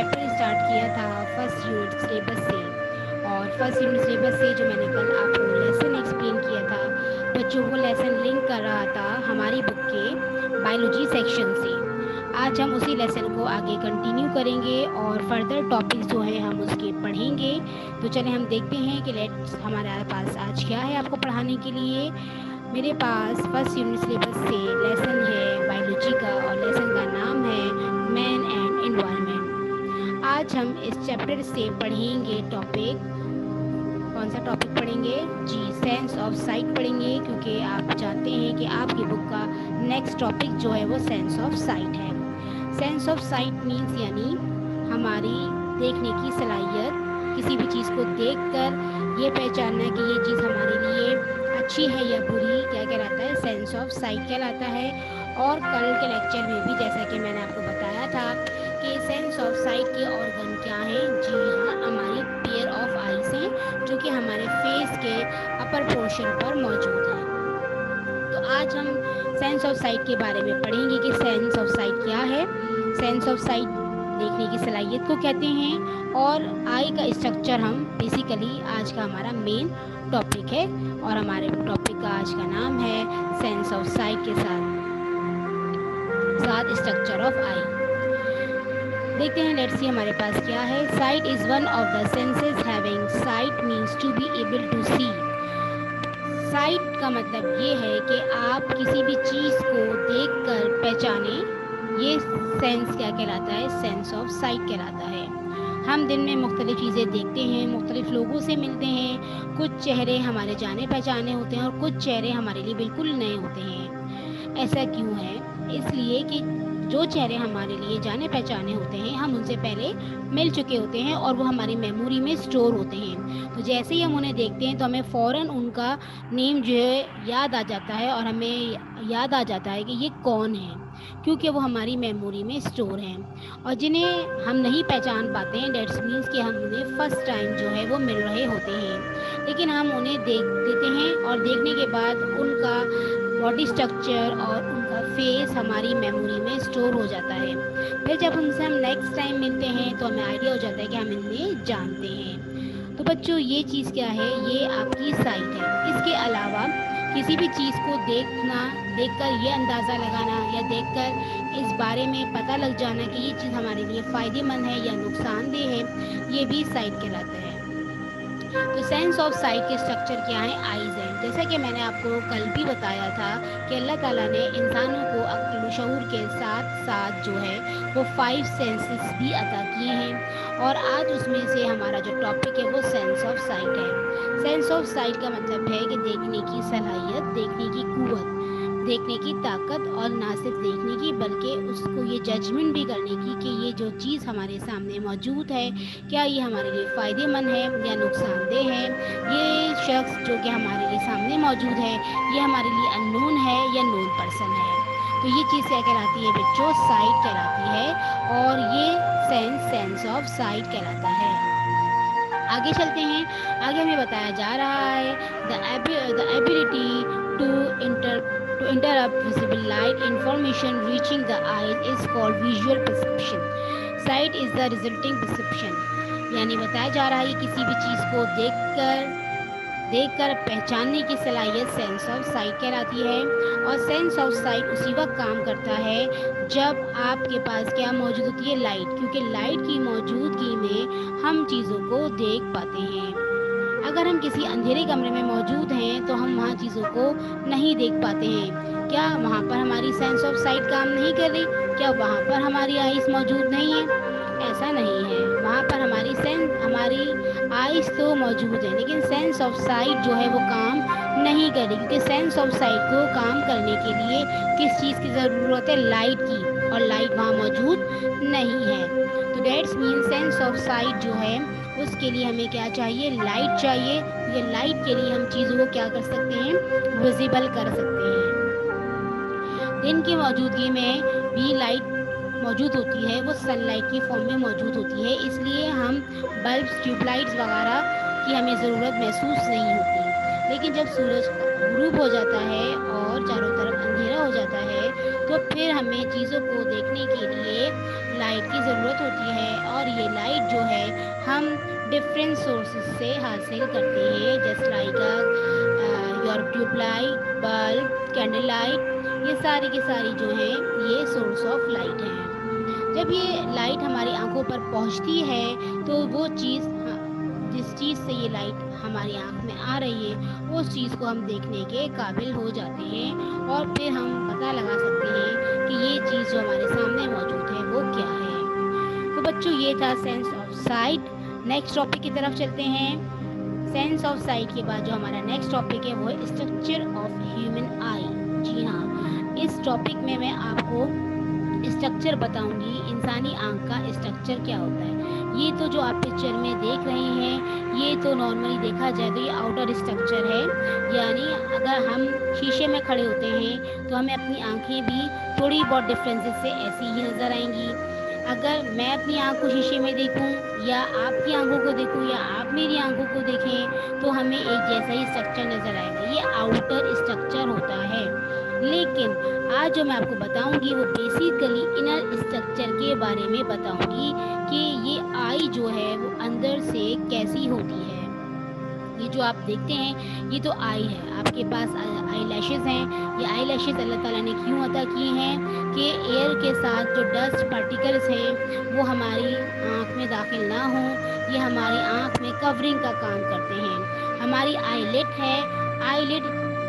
Chapter start किया था first unit syllabus से, और फर्स्ट यूनिट सिलेबस से जो मैंने कल आपको लेसन एक्सप्लेन किया था, बच्चों को लेसन लिंक कर रहा था हमारी बुक के बायोलॉजी सेक्शन से। आज हम उसी लेसन को आगे कंटिन्यू करेंगे और फर्दर टॉपिक्स जो हैं हम उसके पढ़ेंगे। तो चलें हम देखते हैं कि लेट्स हमारे पास आज क्या है आपको पढ़ाने के लिए। मेरे पास फर्स्ट यूनिट सिलेबस से लेसन है बायोलॉजी का, और लेसन का नाम है मैन एंड एनवायरनमेंट। आज हम इस चैप्टर से पढ़ेंगे टॉपिक, कौन सा टॉपिक पढ़ेंगे जी, सेंस ऑफ साइट पढ़ेंगे, क्योंकि आप जानते हैं कि आपकी बुक का नेक्स्ट टॉपिक जो है वो सेंस ऑफ साइट है। सेंस ऑफ साइट मीन्स यानी हमारी देखने की सलाहियत, किसी भी चीज़ को देखकर ये पहचानना कि ये चीज़ हमारे लिए अच्छी है या बुरी, क्या कहलाता है, सेंस ऑफ साइट कहलाता है। और कल के लेक्चर में भी जैसा कि मैंने आपको बताया था कि सेंस ऑफ साइट के ऑर्गन क्या हैं, जी हाँ, हमारी पेयर ऑफ आईज हैं जो कि हमारे फेस के अपर पोर्शन पर मौजूद है। तो आज हम सेंस ऑफ साइट के बारे में पढ़ेंगे कि सेंस ऑफ साइट क्या है, सेंस ऑफ साइट देखने की सलाहियत को कहते हैं, और आई का स्ट्रक्चर हम बेसिकली आज का हमारा मेन टॉपिक है, और हमारे टॉपिक का आज का नाम है सेंस ऑफ साइट के साथ स्ट्रक्चर ऑफ आई। देखते हैं, लेट्स सी हमारे पास क्या है। Sight is one of the senses having sight means to be able to see. Sight का मतलब ये है कि आप किसी भी चीज़ को देखकर पहचाने, ये सेंस क्या कहलाता है, सेंस ऑफ साइट कहलाता है। हम दिन में मुख्तलिफ़ चीज़ें देखते हैं, मुख्तलिफ़ लोगों से मिलते हैं, कुछ चेहरे हमारे जाने पहचाने होते हैं और कुछ चेहरे हमारे लिए बिल्कुल नए होते हैं। ऐसा क्यों है? इसलिए कि जो चेहरे हमारे लिए जाने पहचाने होते हैं हम उनसे पहले मिल चुके होते हैं और वो हमारी मेमोरी में स्टोर होते हैं। तो जैसे ही हम उन्हें देखते हैं तो हमें फ़ौरन उनका नेम जो है याद आ जाता है, और हमें याद आ जाता है कि ये कौन है, क्योंकि वो हमारी मेमोरी में स्टोर हैं। और जिन्हें हम नहीं पहचान पाते हैं, डेट्स मीन्स कि हम उन्हें फ़र्स्ट टाइम जो है वो मिल रहे होते हैं, लेकिन हम उन्हें देख देते हैं और देखने के बाद उनका बॉडी स्ट्रक्चर और उनका फेस हमारी मेमोरी में स्टोर हो जाता है। फिर जब उनसे हम नेक्स्ट टाइम मिलते हैं तो हमें आइडिया हो जाता है कि हम इन्हें जानते हैं। तो बच्चों, ये चीज़ क्या है, ये आपकी साइट है। इसके अलावा किसी भी चीज़ को देखकर ये अंदाज़ा लगाना या देखकर इस बारे में पता लग जाना कि ये चीज़ हमारे लिए फ़ायदेमंद है या नुकसानदेह है, ये भी साइट कहलाता है। तो सेंस ऑफ साइट के स्ट्रक्चर क्या है, आईज हैं। जैसा कि मैंने आपको कल भी बताया था कि अल्लाह ताला ने इंसानों को अक्ल शऊर के साथ साथ जो है वो 5 सेंसेस भी अता किए हैं, और आज उसमें से हमारा जो टॉपिक है वो सेंस ऑफ साइट है। सेंस ऑफ साइट का मतलब है कि देखने की सलाहियत, देखने की कुव्वत, देखने की ताकत, और ना सिर्फ देखने की बल्कि उसको ये जजमेंट भी करने की कि ये जो चीज़ हमारे सामने मौजूद है क्या ये हमारे लिए फ़ायदेमंद है या नुकसानदेह है, ये शख्स जो कि हमारे लिए सामने मौजूद है ये हमारे लिए अननोन है या नोन पर्सन है। तो ये चीज़ क्या कहलाती है बच्चों, साइट कहलाती है, और ये सेंस ऑफ साइट कहलाता है। आगे चलते हैं, आगे हमें बताया जा रहा है the ability to interrupt visible light information reaching the eyes is called visual perception. Sight is the resulting perception. यानी बताया जा रहा है किसी भी चीज़ को देखकर पहचानने की सलाहियत सेंस ऑफ साइट कहलाती है। और सेंस ऑफ साइट उसी वक्त काम करता है जब आपके पास क्या मौजूद होती है, लाइट, क्योंकि लाइट की मौजूदगी में हम चीज़ों को देख पाते हैं। अगर हम किसी अंधेरे कमरे में मौजूद हैं तो हम वहाँ चीज़ों को नहीं देख पाते हैं। क्या वहाँ पर हमारी सेंस ऑफ साइट काम नहीं कर रही? क्या वहाँ पर हमारी आइज़ मौजूद नहीं है? ऐसा नहीं है, वहाँ पर हमारी आइज़ तो मौजूद है, लेकिन सेंस ऑफ साइट जो है वो काम नहीं कर रही, क्योंकि सेंस ऑफ साइट को काम करने के लिए किस चीज़ की ज़रूरत है, लाइट की, और लाइट वहाँ मौजूद नहीं है। तो that's mean sense of sight जो है उसके लिए हमें क्या चाहिए, लाइट चाहिए। ये लाइट के लिए हम चीज़ों को क्या कर सकते हैं, विजिबल कर सकते हैं। दिन की मौजूदगी में भी लाइट मौजूद होती है, वो सनलाइट की फॉर्म में मौजूद होती है, इसलिए हम बल्ब, ट्यूबलाइट्स वगैरह की हमें ज़रूरत महसूस नहीं होती। लेकिन जब सूरज गुरूब हो जाता है और चारों तरफ अंधेरा हो जाता है तो फिर हमें चीज़ों को देखने के लिए लाइट की ज़रूरत होती है, और ये یہ لائٹ جو ہے ہم ڈفرینٹ سورسز سے حاصل کرتے ہیں، جیسے like your tube light, bulb, candle light, یہ ساری کی ساری جو ہیں یہ سورس آف لائٹ ہیں۔ جب یہ لائٹ ہماری آنکھوں پر پہنچتی ہے تو وہ چیز، جس چیز سے یہ لائٹ ہماری آنکھ میں آ رہی ہے اس چیز کو ہم دیکھنے کے قابل ہو جاتے ہیں، اور پھر ہم پتہ لگا سکتے ہیں کہ یہ چیز جو ہمارے سامنے موجود ہے وہ کیا ہے۔ تو بچوں یہ تھا sense of sight. Next topic کی طرف چلتے ہیں۔ سینس آف سائٹ کے بعد جو ہمارا نیکسٹ ٹاپک ہے وہ ہے اسٹرکچر آف ہیومن آئی۔ جی ہاں، اس ٹاپک میں میں آپ کو اسٹرکچر بتاؤں گی، انسانی آنکھ کا اسٹرکچر کیا ہوتا ہے۔ یہ تو جو آپ پکچر میں دیکھ رہے ہیں یہ تو نارملی دیکھا جائے تو یہ آؤٹر اسٹرکچر ہے، یعنی اگر ہم شیشے میں کھڑے ہوتے ہیں تو ہمیں اپنی آنکھیں بھی تھوڑی بہت ڈفرینسز سے ایسی ہی نظر آئیں گی۔ اگر میں اپنی آنکھ کو شیشے میں دیکھوں یا آپ کی آنکھوں کو دیکھوں یا آپ میری آنکھوں کو دیکھیں تو ہمیں ایک جیسا ہی اسٹرکچر نظر آئے گا، یہ آؤٹر اسٹرکچر ہوتا ہے۔ لیکن آج جو میں آپ کو بتاؤں گی وہ بیسیکلی انر اسٹرکچر کے بارے میں بتاؤں گی کہ یہ آئی جو ہے وہ اندر سے کیسی ہوتی ہے۔ یہ جو آپ دیکھتے ہیں یہ تو آئی ہے، آپ کے پاس آئی لیشز ہیں۔ یہ آئی لیشز اللہ تعالیٰ نے کیوں عطا کیے ہیں کہ ایئر کے ساتھ جو ڈسٹ پارٹیکلز ہیں وہ ہماری آنکھ میں داخل نہ ہوں، یہ ہماری آنکھ میں کورنگ کا کام کرتے ہیں۔ ہماری آئی لٹ ہے، آئی لٹ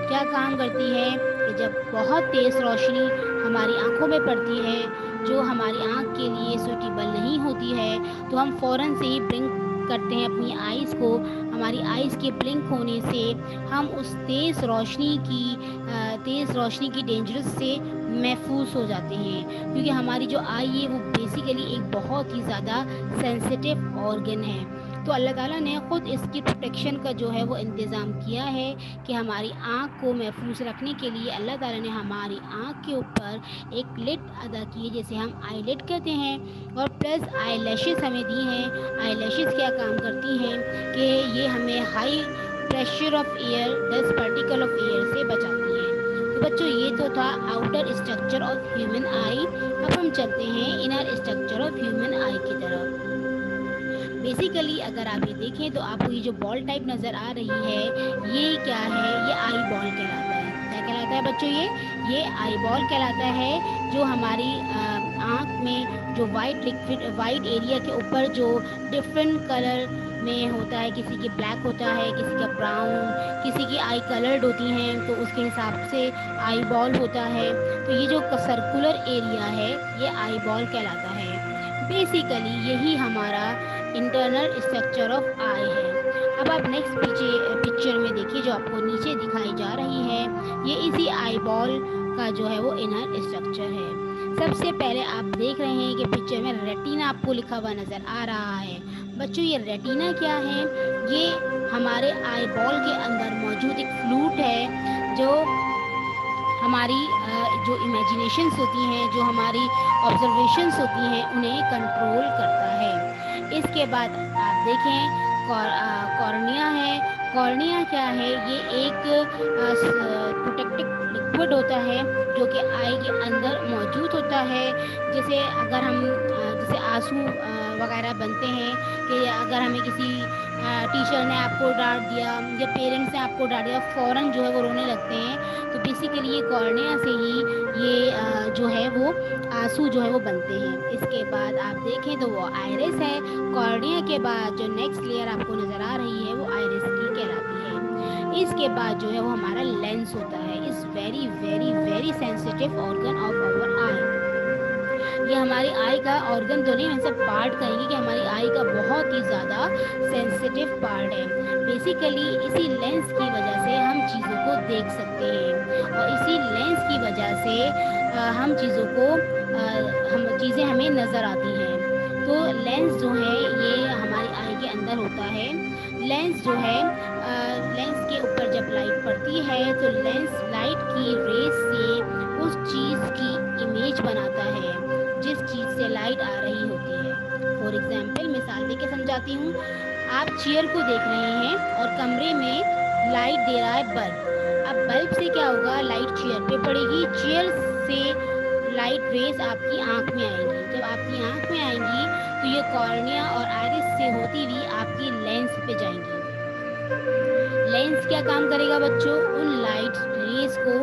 کیا کام کرتی ہے کہ جب بہت تیز روشنی ہماری آنکھوں میں پڑتی ہے جو ہماری آنکھ کے لیے سوٹیبل نہیں ہوتی ہے تو ہم فوراً سے ہی بلنک کرتے ہیں اپنی آئیز کو۔ ہماری آئیز کے بلنک ہونے سے ہم اس تیز روشنی کی ڈینجرس سے محفوظ ہو جاتے ہیں، کیونکہ ہماری جو آئی ہے وہ بیسیکلی ایک بہت ہی زیادہ سینسیٹیو آرگن ہے۔ تو اللہ تعالیٰ نے خود اس کی پروٹیکشن کا جو ہے وہ انتظام کیا ہے کہ ہماری آنکھ کو محفوظ رکھنے کے لیے اللہ تعالیٰ نے ہماری آنکھ کے اوپر ایک لٹ ادا کی ہے جسے ہم آئی لٹ کہتے ہیں، اور پلس آئی لیشز ہمیں دی ہیں۔ آئی لیشز کیا کام کرتی ہیں کہ یہ ہمیں high pressure of air, 10 particle of air سے بچاتی ہیں۔ تو بچوں یہ تو تھا outer structure of human eye. اب ہم چلتے ہیں inner structure of human eye کی طرف۔ بیسیکلی اگر آپ یہ دیکھیں تو آپ کو یہ جو بال ٹائپ نظر آ رہی ہے یہ کیا ہے؟ یہ آئی بال کہلاتا ہے۔ کیا کہلاتا ہے بچوں؟ یہ آئی بال کہلاتا ہے، جو ہماری آنکھ میں جو وائٹ ایریا کے اوپر جو ڈفرینٹ کلر میں ہوتا ہے، کسی کی بلیک ہوتا ہے، کسی کا براؤن، کسی کی آئی کلرڈ ہوتی ہیں تو اس کے حساب سے آئی بال ہوتا ہے۔ تو یہ جو سرکولر ایریا ہے یہ آئی بال کہلاتا ہے۔ بیسیکلی یہی ہمارا انٹرنل اسٹرکچر آف آئی ہے۔ اب آپ نیکسٹ پکچر میں دیکھیے جو آپ کو نیچے دکھائی جا رہی ہے، یہ اسی آئی بال کا جو ہے وہ انر اسٹرکچر ہے۔ سب سے پہلے آپ دیکھ رہے ہیں کہ پکچر میں ریٹینا آپ کو لکھا ہوا نظر آ رہا ہے۔ بچوں یہ ریٹینا کیا ہے؟ یہ ہمارے آئی بال کے اندر موجود ایک فلوئڈ ہے جو ہماری جو امیجنیشنس ہوتی ہیں، جو ہماری آبزرویشنس ہوتی ہیں انہیں کنٹرول کرتا ہے۔ اس کے بعد آپ دیکھیں کارنیا ہے۔ کارنیا کیا ہے؟ یہ ایک پروٹیکٹنگ لکوڈ ہوتا ہے جو کہ آئی کے اندر موجود ہوتا ہے۔ جیسے اگر ہم جیسے آنسو وغیرہ بنتے ہیں کہ اگر ہمیں کسی ٹیچر نے آپ کو ڈانٹ دیا یا پیرنٹس نے آپ کو ڈانٹ دیا فوراً جو ہے وہ رونے لگتے ہیں، تو بیسیکلی یہ کارنیا سے ہی یہ جو ہے وہ آنسو جو ہے وہ بنتے ہیں۔ اس کے بعد آپ دیکھیں تو وہ آئرس ہے۔ کارنیا کے بعد جو نیکسٹ لیئر آپ کو نظر آ رہی ہے وہ آئرس کی کہلاتی ہے۔ اس کے بعد جو ہے وہ ہمارا لینس ہوتا ہے، اس very very very sensitive organ of our eye. یہ ہماری آئی کا آرگن تو نہیں، ہم سب پارٹ کہیں گے کہ ہماری آئی کا بہت ہی زیادہ سینسیٹیو پارٹ ہے۔ بیسیکلی اسی لینس کی وجہ سے ہم چیزوں کو دیکھ سکتے ہیں، اور اسی لینس کی وجہ سے ہم چیزیں ہمیں نظر آتی ہیں۔ تو لینس جو ہے یہ ہماری آئی کے اندر ہوتا ہے۔ لینس جو ہے لینس کے اوپر جب لائٹ پڑتی ہے تو لینس لائٹ کی ریز سے اس چیز کی امیج بناتا ہے جس چیز سے لائٹ آ رہی ہوتی ہے۔ فار ایگزامپل مثال دے کے سمجھاتی ہوں، آپ چیئر کو دیکھ رہے ہیں اور کمرے میں لائٹ دے رہا ہے بلب۔ اب بلب سے کیا ہوگا؟ لائٹ چیئر پہ پڑے گی، چیئر سے لائٹ ریز آپ کی آنکھ میں آئیں گی۔ جب آپ کی آنکھ میں آئیں گی तो ये कॉर्निया और आयरिस से होती हुई आपकी लेंस पे जाएंगी। लेंस क्या काम करेगा बच्चों? उन लाइट रेज को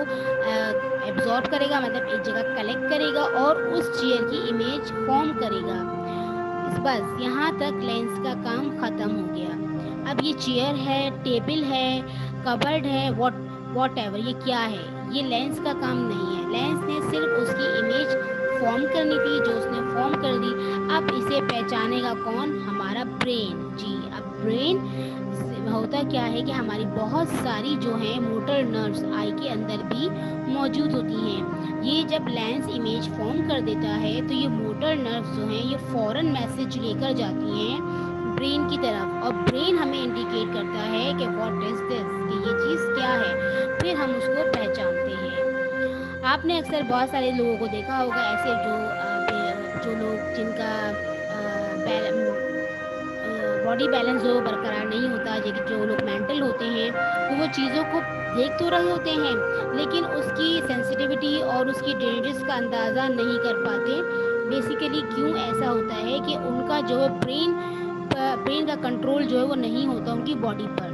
एब्जॉर्ब करेगा, मतलब एक जगह कलेक्ट करेगा और उस चेयर की इमेज फॉर्म करेगा। बस यहाँ तक लेंस का काम ख़त्म हो गया। अब ये चेयर है, टेबल है, कबर्ड है, वॉट एवर, ये क्या है? ये लेंस का काम नहीं है। लेंस ने सिर्फ उसकी इमेज फॉर्म करनी थी, जो उसने फॉर्म कर दी। अब इसे पहचानेगा कौन? हमारा ब्रेन। जी, अब ब्रेन होता क्या है कि हमारी बहुत सारी जो है मोटर नर्व्स आई के अंदर भी मौजूद होती हैं। ये जब लेंस इमेज फॉर्म कर देता है तो ये मोटर नर्व्स जो हैं ये फ़ौरन मैसेज लेकर जाती हैं ब्रेन की तरफ, और ब्रेन हमें इंडिकेट करता है कि व्हाट इज़ दिस, कि ये चीज़ क्या है। फिर हम उसको पहचानते हैं। आपने अक्सर बहुत सारे लोगों को देखा होगा ऐसे जो लोग जिनका बॉडी बैलेंस जो बरकरार नहीं होता, जो लोग मेंटल होते हैं, तो वो चीज़ों को देख तो रहे होते हैं लेकिन उसकी सेंसिटिविटी और उसकी डेंजर्स का अंदाज़ा नहीं कर पाते। बेसिकली क्यों ऐसा होता है कि उनका जो है ब्रेन का कंट्रोल जो है वो नहीं होता उनकी बॉडी पर।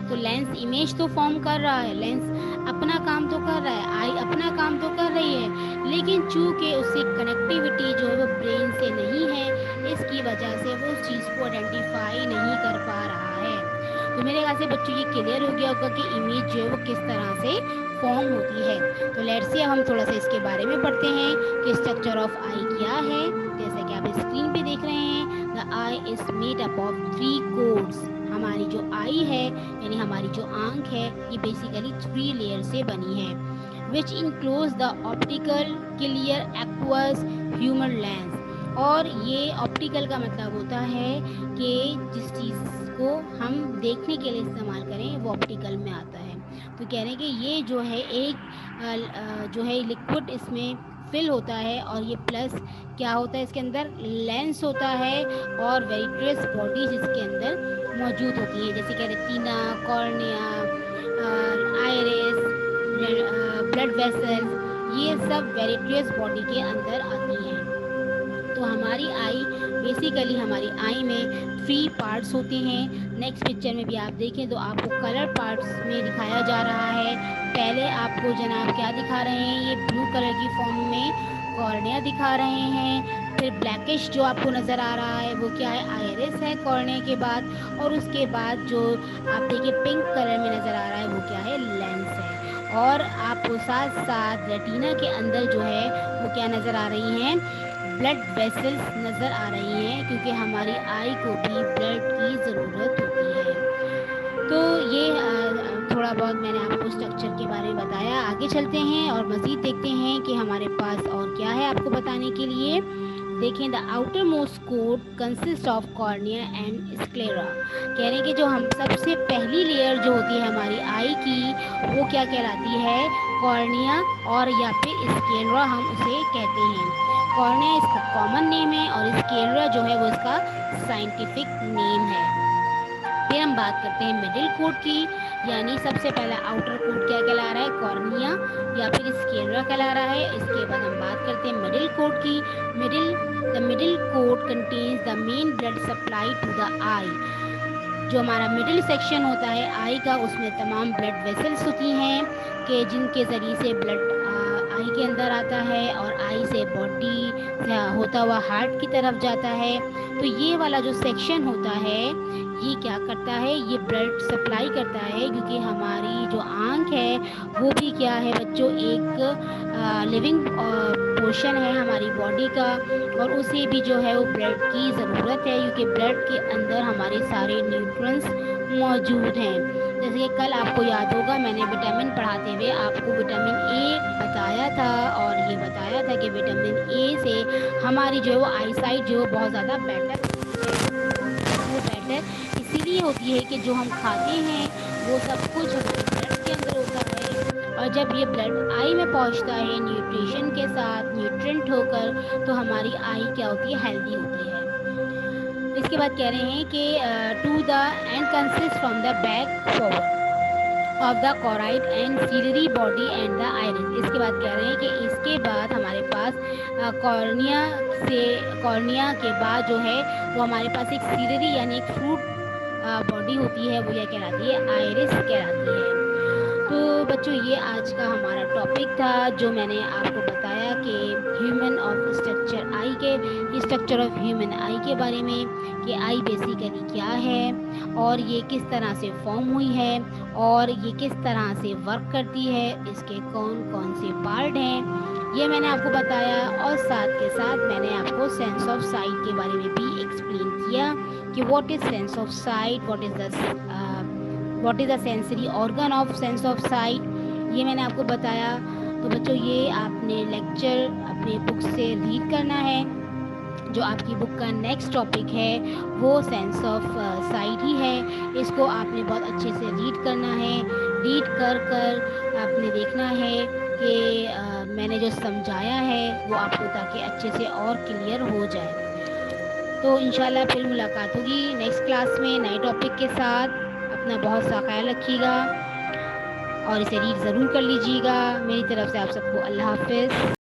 तो लेंस इमेज तो फॉर्म कर रहा है, लेंस अपना काम तो कर रहा है, आई अपना काम तो कर रही है, लेकिन चूंकि उससे कनेक्टिविटी जो है वो ब्रेन से नहीं है, इसकी वजह से वो उस चीज़ को आइडेंटिफाई नहीं कर पा रहा है। तो मेरे ख्याल से बच्चों ये क्लियर हो गया होगा कि इमेज जो है वो किस तरह से फॉर्म होती है। तो लेट्स से हम थोड़ा सा इसके बारे में पढ़ते हैं कि स्ट्रक्चर ऑफ आई क्या है। जैसा कि आप स्क्रीन पे देख रहे हैं, the I is made up of 3 chords. हमारी जो आई है यानी हमारी जो आंख है ये बेसिकली 3 लेयर से बनी है, which includes the optical, clear, aqueous, humour lens. और ये ऑप्टिकल का मतलब होता है कि जिस चीज़ को हम देखने के लिए इस्तेमाल करें वो ऑप्टिकल में आता है। तो कह रहे हैं कि ये जो है एक जो है लिक्विड इसमें फिल होता है, और ये प्लस क्या होता है इसके अंदर? लेंस होता है और वेरिट्रियस बॉडीज इसके अंदर मौजूद होती है, जैसे कि retina, cornea, iris, blood vessels, ये सब वेरिट्रियस बॉडी के अंदर आती हैं। तो हमारी आई बेसिकली हमारी आई में 3 पार्ट्स होते हैं। नेक्स्ट पिक्चर में भी आप देखें तो आपको कलर पार्ट्स में दिखाया जा रहा है। पहले आपको जनाब क्या दिखा रहे हैं? ये ब्लू कलर की फॉर्म में कॉर्निया दिखा रहे हैं। फिर ब्लैकिश जो आपको नज़र आ रहा है वो क्या है? आइरिस है कॉर्निया के बाद, और उसके बाद जो आप देखिए पिंक कलर में नज़र आ रहा है वो क्या है? लेंस है। और आपको साथ साथ रेटिना के अंदर जो है वो क्या नज़र आ रही हैं? ब्लड वेसल्स नज़र आ रही हैं, क्योंकि हमारी आई को भी ब्लड की ज़रूरत होती है। तो ये थोड़ा बहुत मैंने आपको स्ट्रक्चर के बारे में बताया। आगे चलते हैं और मज़ीद देखते हैं कि हमारे पास और क्या है आपको बताने के लिए। देखें, the outermost coat consist of cornea and sclera. कह रहे हैं कि जो हम सबसे पहली लेयर जो होती है हमारी आई की वो क्या कहलाती है? कॉर्निया, और या फिर स्क्लेरा हम उसे कहते हैं। कॉर्निया इसका कॉमन नेम है और स्क्लेरा जो है वो इसका साइंटिफिक नेम है। फिर हम बात करते हैं मिडिल कोट की, यानी सबसे पहला आउटर कोट क्या कहला रहा है? कॉर्निया या फिर स्क्लेरा कहला रहा है। इसके बाद हम बात करते हैं मिडिल कोट की। The middle coat contains the main blood supply to the eye. जो हमारा मिडिल सेक्शन होता है आई का, उसमें तमाम ब्लड वेसल्स होती हैं कि जिनके ज़रिए से ब्लड आई के अंदर आता है और आई से बॉडी से होता हुआ हार्ट की तरफ जाता है। तो ये वाला जो सेक्शन होता है ये क्या करता है? ये ब्लड सप्लाई करता है, क्योंकि हमारी जो आँख है वो भी क्या है बच्चों? एक लिविंग पोर्शन है हमारी बॉडी का, और उसे भी जो है वो ब्लड की ज़रूरत है, क्योंकि ब्लड के अंदर हमारे सारे न्यूट्रिएंट्स मौजूद हैं। जैसे कि कल आपको याद होगा मैंने विटामिन पढ़ाते हुए आपको विटामिन ए बताया था, और ये बताया था कि विटामिन ए से हमारी जो है वो आई साइट जो है बहुत ज़्यादा बेटर, वो बेटर इसीलिए होती है कि जो हम खाते हैं वो सब कुछ हमारे ब्लड के अंदर होता है, और जब ये ब्लड आई में पहुंचता है न्यूट्रिशन के साथ न्यूट्रिएंट होकर, तो हमारी आई क्या होती है? हेल्दी होती है। इसके बाद कह रहे हैं कि to the end consist from the back forward. Of the choroid and ciliary body and the iris. اس کے بعد کہہ رہے ہیں کہ اس کے بعد ہمارے پاس کارنیا کے بعد جو ہے وہ ہمارے پاس ایک سیلری یعنی ایک فروٹ باڈی ہوتی ہے, وہ یہ کہلاتی ہے آئرس کہلاتی ہے. تو بچوں یہ آج کا ہمارا ٹاپک تھا جو میں نے آپ کو بتایا کہ ہیومن آف اسٹرکچر آئی کے اسٹرکچر آف ہیومن آئی کے بارے میں, کہ آئی بیسیکلی کیا ہے اور یہ کس طرح سے فارم ہوئی ہے اور یہ کس طرح سے ورک کرتی ہے, اس کے کون کون سے پارٹ ہیں, یہ میں نے آپ کو بتایا. اور ساتھ کے ساتھ میں نے آپ کو سینس آف سائٹ کے بارے میں بھی ایکسپلین کیا کہ what is sense of sight, what is the sensory organ of sense of sight, یہ میں نے آپ کو بتایا. تو بچوں یہ آپ نے لیکچر اپنے بک سے ریڈ کرنا ہے. جو آپ کی بک کا نیکسٹ ٹاپک ہے وہ سینس آف سائٹ ہی ہے. اس کو آپ نے بہت اچھے سے ریڈ کرنا ہے. ریڈ کر آپ نے دیکھنا ہے کہ میں نے جو سمجھایا ہے وہ آپ کو تاکہ اچھے سے اور کلیئر ہو جائے. تو انشاءاللہ پھر ملاقات ہوگی نیکسٹ کلاس میں نئے ٹاپک کے ساتھ. اپنا بہت سا خیال رکھیے گا اور اسے ریڈ ضرور کر لیجیے گا. میری طرف سے آپ سب کو اللہ حافظ.